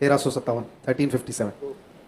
1357 1357.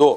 2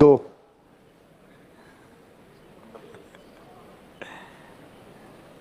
2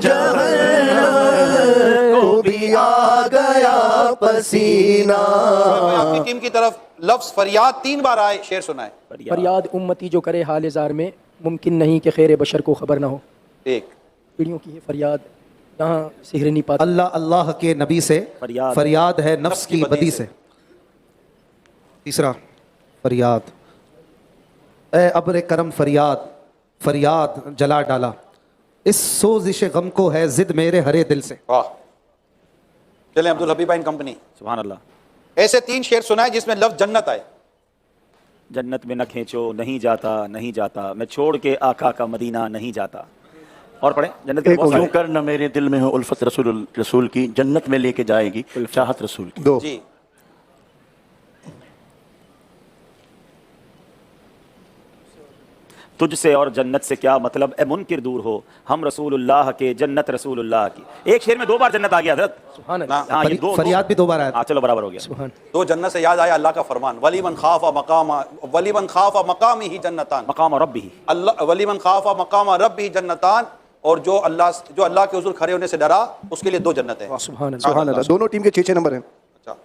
जहन्नम को भी आ गया पसीना। आपकी टीम की तरफ लफ्ज फरियाद 3 बार आए, शेर सुनाए। फरियाद उम्मती जो करे हाल जार में, मुमकिन नहीं कि खैर बशर को खबर ना हो। एक पीढ़ियों की है फरियाद, यहाँ सिहर नहीं पाता। अल्लाह अल्लाह के नबी से फरियाद है नफ्स की बदी से। तीसरा फरियाद, ए अब्र करम फरियाद, फरियाद जला डाला, इस सोजिश गम को है जिद मेरे हरे दिल से। वाह, चले अब्दुल हबीब इन कंपनी। सुभान अल्लाह। ऐसे 3 शेर सुनाए जिसमें लफ्ज जन्नत आए। जन्नत में न खींचो नहीं जाता नहीं जाता, मैं छोड़ के आका का मदीना नहीं जाता। और पढ़े जन्नत के बहुत यूं सारे। कर न मेरे दिल में हो उल्फत रसूल की, जन्नत में लेके जाएगी चाहत रसूल की। 2 जी तुझसे और जन्नत से क्या मतलब, ए मुनकिर दूर हो, हम रसूलुल्लाह के जन्नत रसूलुल्लाह की। एक शेर में 2 बार जन्नत आ गया हज़रत। सुभान अल्लाह। हाँ, ये दो फरियाद भी 2 बार आया। हाँ, चलो बराबर हो गया। सुभान। 2 जन्नत से याद आया अल्लाह का फरमान, वलीमन खाफा मकाम ही जन्नतान। मकाम रब्बी, अल्लाह वलीमन खाफा मकाम रब्बी जन्नतान, और जो अल्लाह के हुजूर खड़े होने से डरा उसके लिए 2 जन्नत है। सुभान अल्लाह। सुभान अल्लाह। दोनों टीम के 6 नंबर हैं। अच्छा,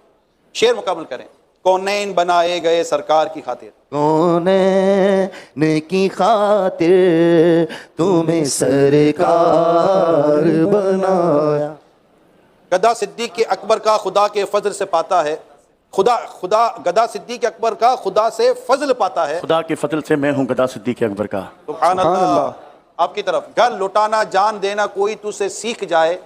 शेर मुकम्मल करें। कौनैन बनाए गए सरकार की खातिर, कौनैन की खातिर तुम्हें सरकार बनाया। गदा सिद्दीक के अकबर का खुदा के फजल से पाता है, खुदा गदा सिद्दीक अकबर का खुदा से फजल पाता है। खुदा के फजल से मैं हूँ गदा सिद्दीक अकबर का। सुभान अल्लाह। आपकी तरफ, घर लुटाना जान देना कोई तुझसे सीख जाए।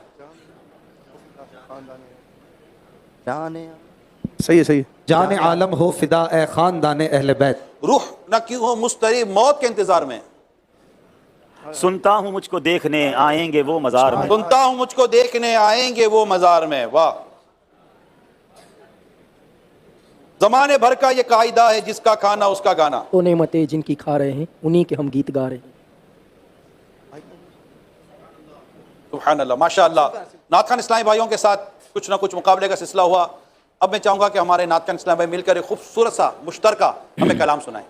सही है, सही है। जाने आलम हो फिदा ए खानदान अहले बैत, रूह न क्यों हो मुस्तरी मौत के इंतजार में। सुनता हूँ मुझको देखने आएंगे वो मजार में। सुनता हूं मुझको देखने आएंगे वो मजार में। वाह, जमाने भर का ये कायदा है, जिसका खाना उसका गाना। तो नेमतें जिनकी खा रहे हैं उन्हीं के हम गीत गा रहे हैं। सुभान अल्लाह, माशाअल्लाह। नात खान इस्लामी भाइयों के साथ कुछ ना कुछ मुकाबले का सिलसिला हुआ। अब मैं चाहूंगा कि हमारे नात खान इस्लामी भाई मिलकर एक खूबसूरत सा मुश्तरका हमें कलाम सुनाएं।